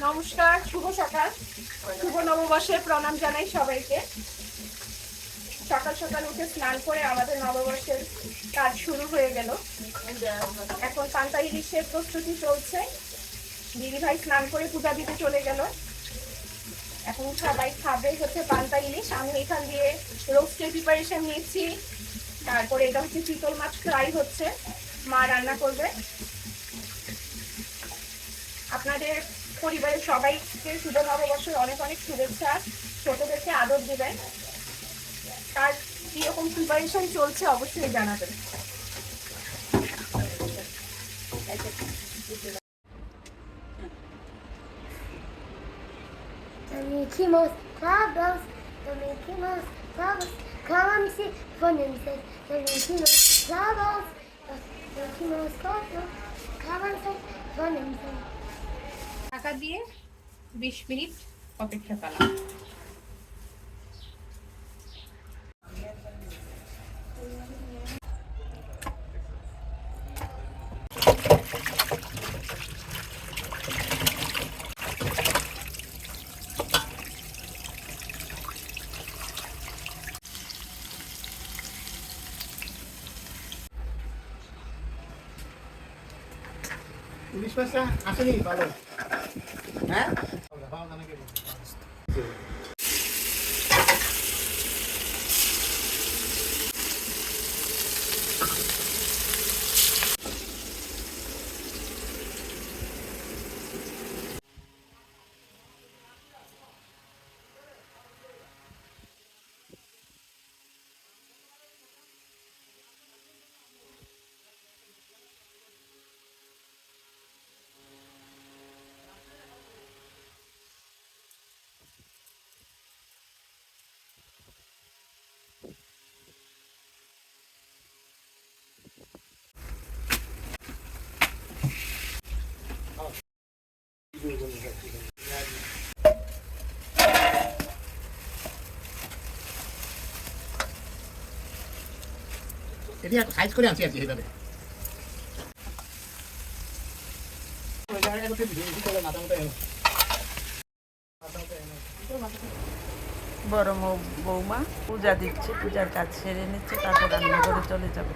নমস্কার, শুভ সকাল, শুভ নববর্ষের প্রণাম জানাই সবাইকে। সকাল সকাল উঠে স্নান করে আমাদের নববর্ষের কাজ শুরু হয়ে গেল। এখন পান্তা ইলিশের প্রস্তুতি চলছে। দিদি ভাই স্নান করে পূজা দিতে চলে গেল। এখন সবাই খাবে হচ্ছে পান্তা ইলিশ। আমি এখান দিয়ে রোস্টের প্রিপারেশন নিয়েছি। তারপরে এটা হচ্ছে চিতল মাছ ফ্রাই হচ্ছে, মা রান্না করবে। আপনাদের পরিবারের সবাইকে শুভ নববর্ষের অনেক অনেক শুভেচ্ছা। ছোটদেরকে আদর দেবেন। তার কিরকম প্রিপারেশন চলছে অবশ্যই জানাবেন। Dormimos clavos, dormimos clavos, clavamos-se, ponemos-se, dormimos clavos, dormimos clavos, clavamos-se, ponemos-se. Dhaka দিয়ে 20 মিনিট অপেক্ষা করলাম। ইলিশ মাছটা আসেনি ভালো, হ্যাঁ এটি একটা সাইজ করে আনছি আর কি এইভাবে। বড় বৌমা পূজা দিচ্ছে, পূজার কাজ সেরে নিচ্ছে, তারপর রান্না করে চলে যাবে।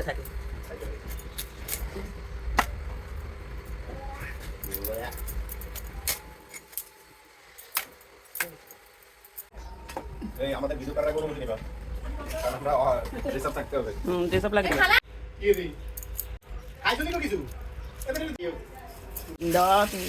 থাকে আমাদের ভিডিও করার কোনো অনুমতি নেই, কারণ আমরা রিসার্চ থাকতে হবে। যেসব লাগে কি রে আইছো নিকো কিছু এবারে দিও দাও তুমি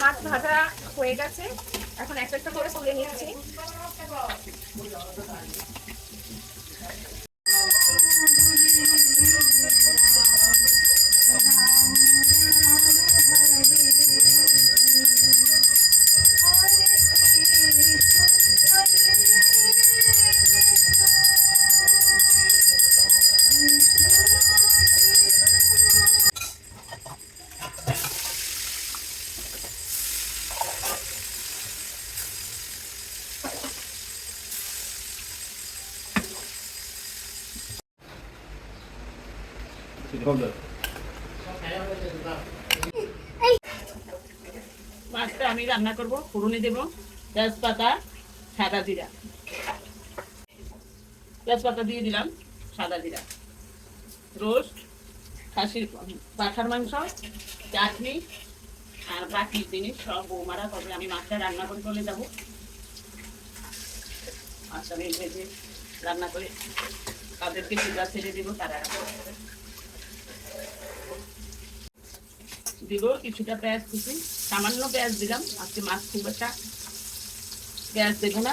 মাছ ভাজা হয়ে গেছে, এখন একটা একটা করে তুলে নিচ্ছি। মাছটা আমি রান্না করব, ফুরুনি দেব, তেজপাতা, সাদা জিরা, তেজপাতা দিয়ে দিলাম, সাদা জিরা, রোস্ট, খাসির পাঠার মাংস, চাটনি আর বাকি জিনিস সব বৌমারা করবে। আমি মাছটা রান্না করে চলে যাবো। মাছটা আমি ভেজে রান্না করে তাদেরকে পূজা ছেড়ে দিব, তারা দিব কিছুটা পেঁয়াজ কুচি, সামান্য পেঁয়াজ দিলাম, আজকে মাছ খুব একটা পেঁয়াজ দেবো না,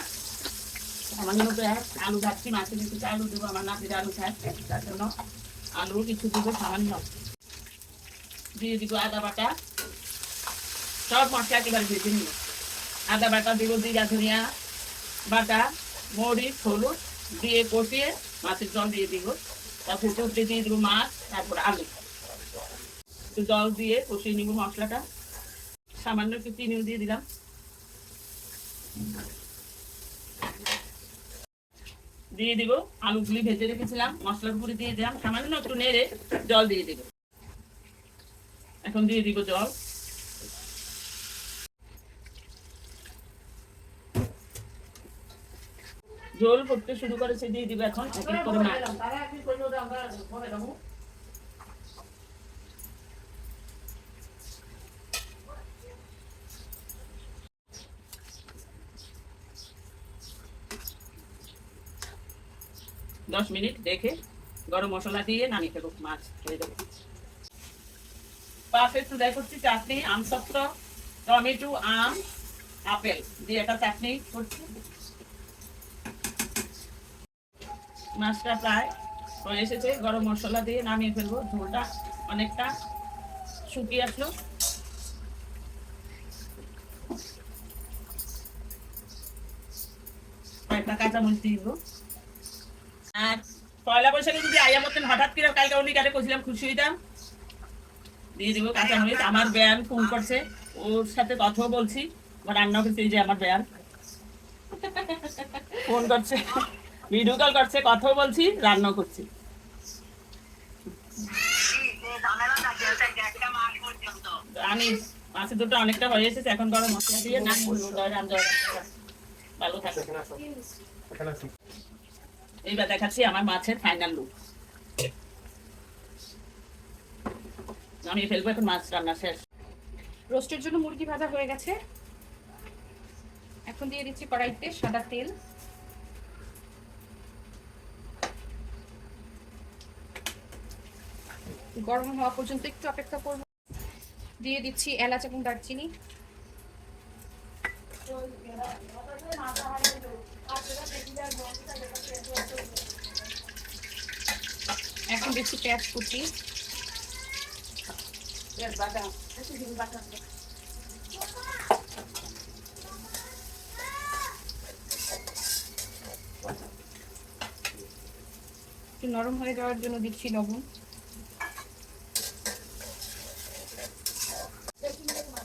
সামান্য পেঁয়াজ আলু ভাজছি, মাছের কিছুটা আলু দেবো, আমার নাতির আলু খায়, তার জন্য আলু কিছু দেবো সামান্য। দিয়ে দিব আদা বাটা, সব মশলা একেবারে ভেজে নিব। আদা বাটা দিব, জিরা ধনিয়া বাটা, মরিচ, হলুদ দিয়ে কষিয়ে মাছের জল দিয়ে দিব। তারপর ফুটে দিয়ে দিব মাছ, তারপর আলু, একটু জল দিয়ে কষিয়ে নিব মশলাটা। সামান্য একটু চিনিও দিয়ে দিলাম। দিয়ে দিব আলুগুলি ভেজে রেখেছিলাম, মশলার উপরে দিয়ে দিলাম, সামান্য একটু নেড়ে জল দিয়ে দিব। এখন দিয়ে দিব জল। ঝোল ফুটতে শুরু করেছে, দিয়ে দিব এখন এক এক করে মাছ। 10 মিনিট দেখে গরম মশলা দিয়ে নামিয়ে ফেলব, মাছ হয়ে যাবে। পাশে একটু করছি চাটনি, আমসত্ব, টমেটো, আম, আপেল দিয়ে একটা চাটনি করছি। মাছটা প্রায় হয়ে এসেছে, গরম মশলা দিয়ে নামিয়ে ফেলবো। ঝোলটা অনেকটা শুকিয়ে আসলো। কয়েকটা কাঁচামরিচ দিয়ে দেবো। আর পয়লা বৈশাখে যদি আইয়া মতন হঠাৎ করে কালকে উনি কাটে করছিলাম, খুশি হইতাম। দিয়ে দিব কাঁচামরিচ। আমার বেয়ান ফোন করছে, ওর সাথে কথাও বলছি, রান্না করছে। এই যে আমার বেয়ান ফোন করছে, ভিডিও কল করছে, কথাও বলছি, রান্নাও করছি। আমি মাছের দুটো অনেকটা হয়ে এসেছে, এখন গরম মশলা দিয়ে না ভালো থাকে। এইবার দেখাচ্ছি আমার মাছের ফাইনাল লুক। আমি ফেলবো এখন, মাছ রান্না শেষ। রোস্টের জন্য মুরগি ভাজা হয়ে গেছে। এখন দিয়ে দিচ্ছি কড়াইতে সাদা তেল। গরম হওয়া পর্যন্ত একটু অপেক্ষা করব। দিয়ে দিচ্ছি এলাচ এবং দারচিনি। এখন দিচ্ছি পেঁয়াজ কুচি। একটু নরম হয়ে যাওয়ার জন্য দিচ্ছি লবণ।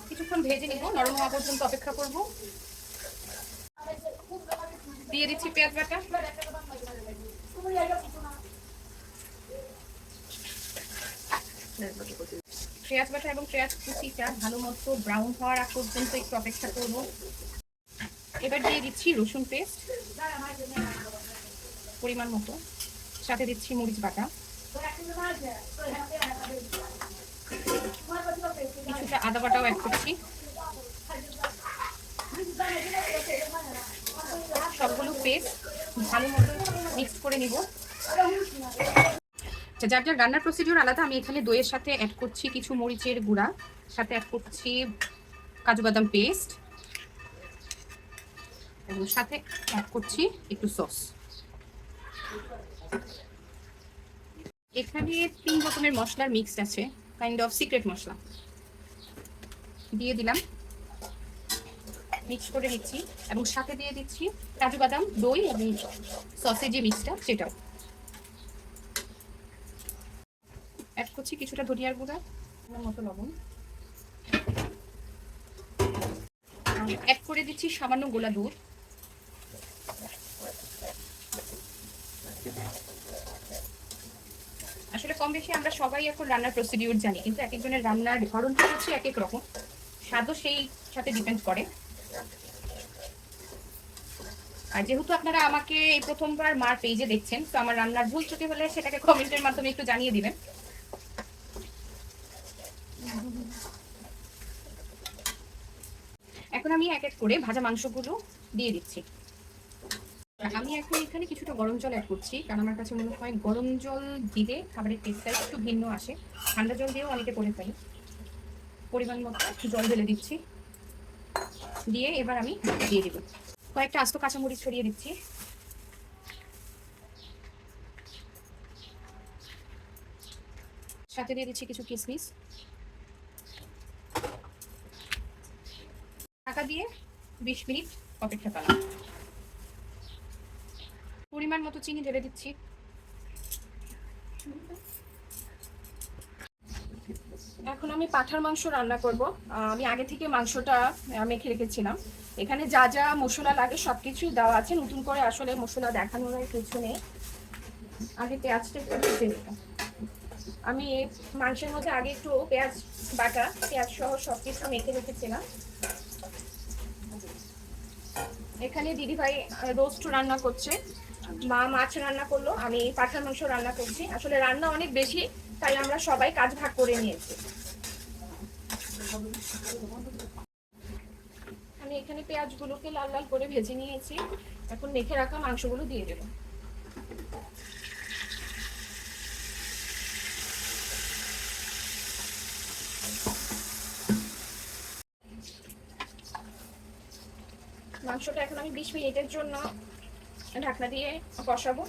কিছুক্ষণ ভেজে নিব, নরম হওয়া পর্যন্ত অপেক্ষা করব। দিয়ে দিচ্ছি পেঁয়াজ বাটা। পেঁয়াজ বাটা এবং পেঁয়াজ কুচিটা ভালো মতো ব্রাউন হওয়ার আগ পর্যন্ত একটু অপেক্ষা করব। এবার দিয়ে দিচ্ছি রসুন পেস্ট পরিমাণ মতো, সাথে দিচ্ছি মরিচ বাটা, কিছুটা আদা বাটাও অ্যাড করছি। সবগুলো পেস্ট ভালো মতো মিক্স করে নিব। যার যার রান্নার প্রসিডিউর আলাদা। আমি এখানে দইয়ের সাথে অ্যাড করছি কিছু মরিচের গুঁড়া, সাথে অ্যাড করছি কাজু বাদাম পেস্ট এবং সাথে অ্যাড করছি একটু সস। এখানে 3 রকমের মশলার মিক্স আছে, কাইন্ড অফ সিক্রেট মশলা দিয়ে দিলাম, মিক্স করে নিচ্ছি এবং সাথে দিয়ে দিচ্ছি কাজু বাদাম, দই এবং সসের যে মিক্সটা সেটাও অ্যাড করছি। কিছুটা ধনিয়ার গুঁড়া, মতো লবণ অ্যাড করে দিচ্ছি, সামান্য গোলা দুধ। আসলে কম বেশি আমরা সবাই এখন রান্নার প্রসিডিউর জানি, কিন্তু এক একজনের রান্নার ধরনটা হচ্ছে এক এক রকম, স্বাদও সেই সাথে ডিপেন্ড করে। আর যেহেতু আপনারা আমাকে এই প্রথমবার মার পেজে দেখছেন, তো আমার রান্নার ভুল ত্রুটি হলে সেটাকে কমেন্টের মাধ্যমে একটু জানিয়ে দিবেন। এখন আমি এক এক করে ভাজা মাংসগুলো দিয়ে দিচ্ছি। আমি এখন এখানে কিছুটা গরম জল অ্যাড করছি, কারণ আমার কাছে মনে হয় গরম জল দিলে খাবারের টেস্টটা একটু ভিন্ন আসে। ঠান্ডা জল দিয়েও অনেকে করে ফেলে। পরিমাণ মতো জল ঢেলে দিচ্ছি, দিয়ে এবার আমি দিয়ে দিব কয়েকটা আস্ত কাঁচামরিচ ছড়িয়ে দিচ্ছি। সাথে দিয়ে দিচ্ছি কিছু কিশমিশ। ঢাকা দিয়ে 20 মিনিট অপেক্ষা করলাম। পরিমাণ মতো চিনি ঢেলে দিচ্ছি। এখন আমি পাঁঠার মাংস রান্না করব। আমি আগে থেকে মাংসটা মেখে রেখেছিলাম। এখানে যা যা মশলা লাগে সবকিছু দেওয়া আছে, নতুন করে আসলে মশলা দেখানোর কিছু নেই। আগে পেঁয়াজটা একটু ভেজে নিব। আমি মাংসের মধ্যে আগে একটু পেঁয়াজ বাটা, পেঁয়াজ সহ সবকিছু মেখে রেখেছিলাম। এখানে দিদিভাই রোস্ট রান্না করছে, মা মাছ রান্না করলো, আমি পাঁঠার মাংস রান্না করছি। আসলে রান্না অনেক বেশি, তাই আমরা সবাই কাজ ভাগ করে নিয়েছি। আমি এখানে পেঁয়াজগুলোকে লাল লাল করে ভেজে নিয়েছি। এখন মেখে রাখা মাংসগুলো দিয়ে দেব। মাংসটা এখন আমি 20 মিনিটের জন্য ঢাকনা দিয়ে কষাবো।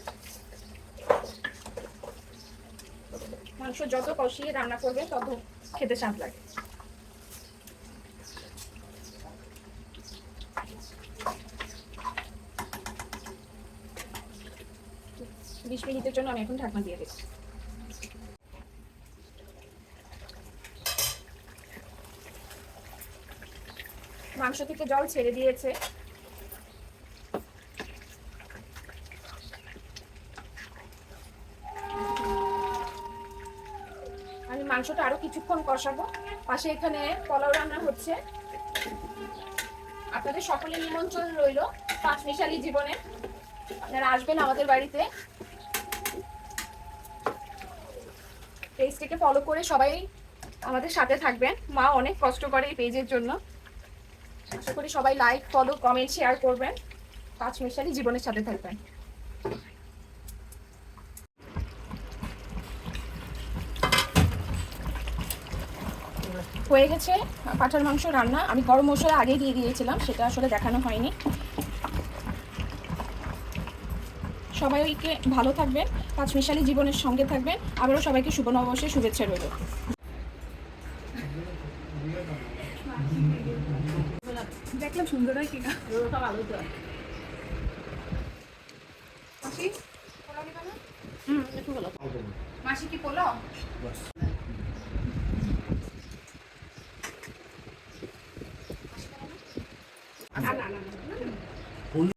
মাংস যত কষিয়ে রান্না করবে তত খেতে স্বাদ লাগে। 20 মিনিটের জন্য আমি এখন ঢাকনা দিয়ে দেব। মাংস থেকে জল ছেড়ে দিয়েছে। আমি মাংসটা আরো কিছুক্ষণ কষাবো। পাশে এখানে পোলাও রান্না হচ্ছে। আপনাদের সকলের নিমন্ত্রণ রইল পাঁচমিশালী জীবনে। আপনারা আসবেন আমাদের বাড়িতে। পেজটিকে ফলো করে সবাই আমাদের সাথে থাকবেন। মা অনেক কষ্ট করে এই পেজের জন্য। আশা করি সবাই লাইক, ফলো, কমেন্ট, শেয়ার করবেন। পাঁচমিশালী জীবনের সাথে থাকবেন। হয়ে গেছে পাঁঠার মাংস রান্না। আমি গরম মশলা আগে দিয়ে দিয়েছিলাম, সেটা আসলে দেখানো হয়নি। সবাইকে ভালো থাকবেন, পাঁচমিশালী জীবনের সঙ্গে থাকবেন। আবারও সবাইকে শুভ নববর্ষের শুভেচ্ছা রইল। দেখলাম সুন্দর হয় কিনা। মাসি পোলাও দিবা না? একটু ভালো। মাসি কি পোলাও?